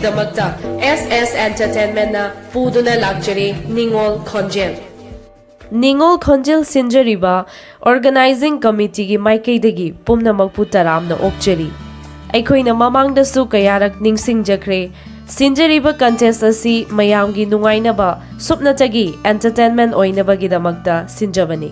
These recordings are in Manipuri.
ꯑꯗꯣꯝꯒꯤꯗꯃꯛꯇ SS Entertainment na puduna lakjari Ningol Khonjel. Ningol Khonjel sinjariba Organizing Committee gi maikaidagi pumnamakpu taramna okjari. Aikoina mamangdasu kayarak ningsingjakre sinjariba contest asi mayamgi nungainaba supnatagi entertainment oinabagidamakta sinjabani.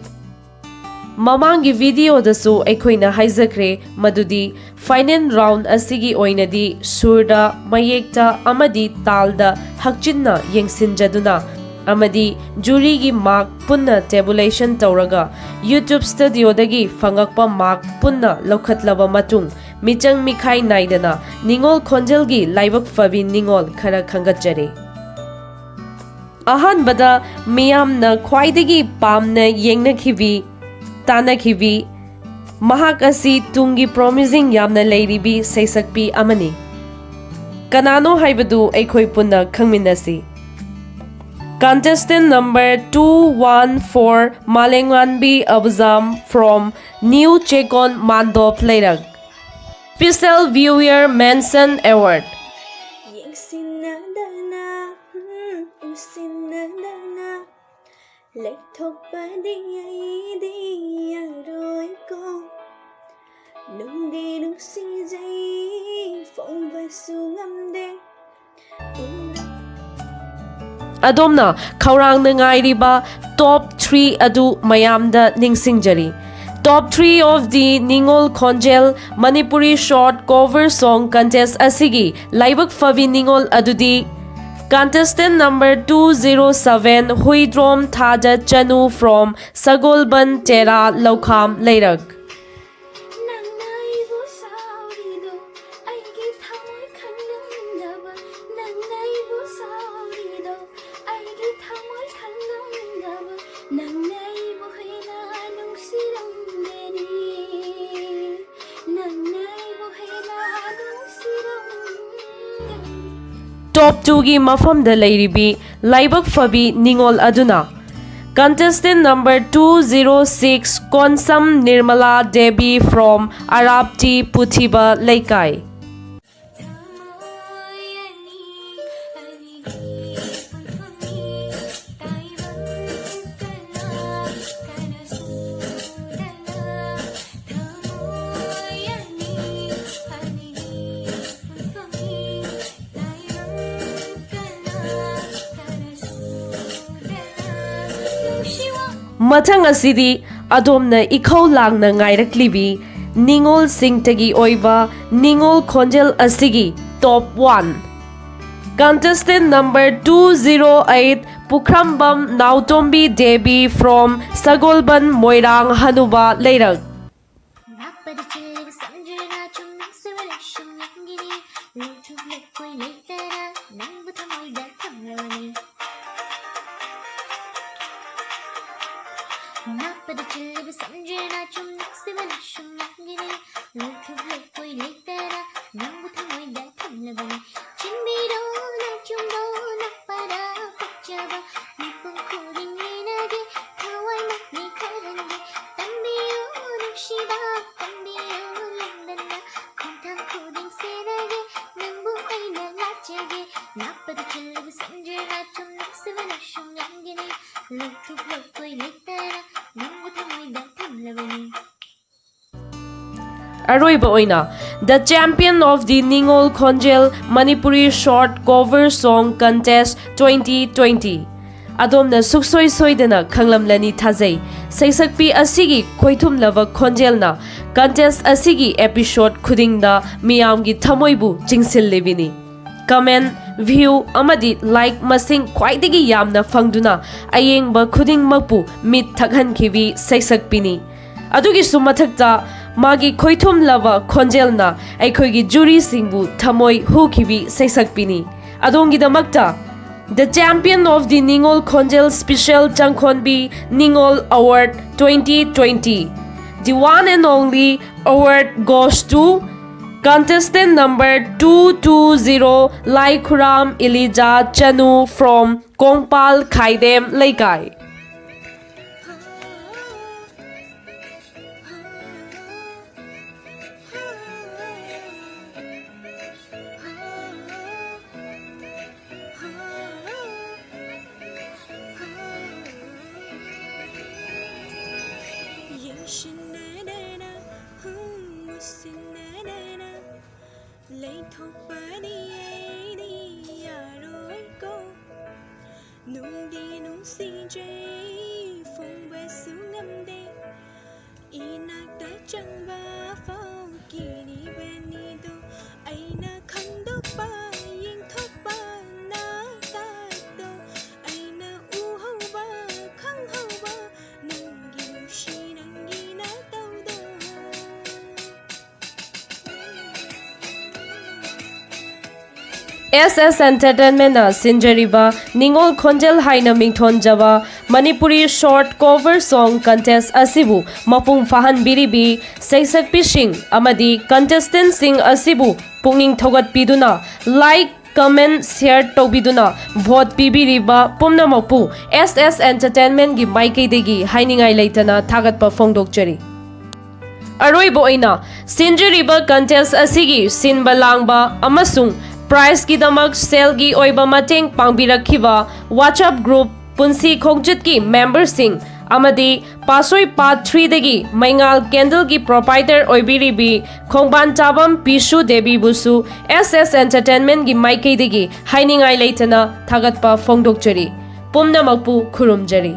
Mamangi video dasu aikoina haijakre madudi final round asigi oinadi surda mayekta amadi talda hakchinna yengsinjaduna amadi jury gi mark punna tabulation tawraga YouTube studio dagi fangakpa mark punna lokhatlaba matung michang mikhai naidana Ningol Khonjel gi laibak fabi Ningol khara khangatjare. Ahanbada miyamna khwaidagi pamna yengnakhibi Tanakhibi Mahak asi tungi promising yamna leiribi seisakpi amani. Kanano haibadu aikoi punna khangminasi. Contestant number 214 Malengwanbi Abzam from New Chekon Mandop Lerag. Special Viewer Mention Award. Lệch thục ba đi rồi con nung đi nung si dây phong và su ngâm đen Adomna Kaurang Nangairiba top 3 adu mayamda ningsingjari. Top 3 of the Ningol Khonjel Manipuri short cover song contest asigi laibak favi Ningol adudi contestant number 207 Huidrom Thaja Chanu from Sagolban Tera Lokham Leirak. Top 2 gi mafam da leiribi laibak fabi Ningol aduna. Contestant number 206 Konsam Nirmala Devi from Arabti Puthiba Leikai. Mathang asidi adomna ikhau langna ngairaklibi Ningol Singtagi oiba Ningol Khonjel asigi top 1. Contestant number 208 Pukhrambam Nautombi Devi from Sagolban Moirang Hanuba Leirak. Aroiba oina, the champion of the Ningol Khonjel Manipuri short cover song contest 2020. Adomna suksoi soidana khanglamlani thazai. Saisakpi asigi khoithum lava Khonjel na contest asigi episode khudingda miyamgi thamoibu chingsil lebini. Comment, view amadi like masing khwaidagi yamna fangduna ayengba khudingmakpu mit thakhankhibi saisakpini. Adugi sumathakta Magi khoithum lava Khonjel na aikhoigi jury singbu thamoi hukhibi saisakpini. Adongidamakta the champion of the Ningol Khonjel Special Changkhonbi Ningol Award 2020. The one and only award goes to contestant number 220 Laikhuram Ilija Chanu from Kongpal Khaidem Leikai. changba fao kini benido aina khandokpa yingthokpa na tato aina uhauba khanghauba nangi nushi nangi na taudo SS Entertainment na sinjariba Ningol Khonjel haina mingthonjaba Manipuri short cover song contest asibu mapung fahan biribi seisak pishing amadi contestant sing asibu punging thogat piduna like comment share tobiduna vote pibiriba pumna mapu SS Entertainment gi maikei degi hainingai leitana thagatpa phongdokchari Aroibo oina sinjariba contest asigi sinba langba amasung Prize की दमक सेल की ओइबा मतेंग पांगबिरखिबा WhatsApp group पुंसी खोंगजित की मेंबर सिंह अमदी पासोई पार्ट 3 दगी मैंगाल कैंडल की प्रोपाइटर ओइबिरिबी खोंगबान चाबम पिशु देवी बुसु SS एंटरटेनमेंट की माइकई दगी हाइनिंग आई लेटना थागतपा फोंगदोकचरी पुमनमकपु खुरुमजरी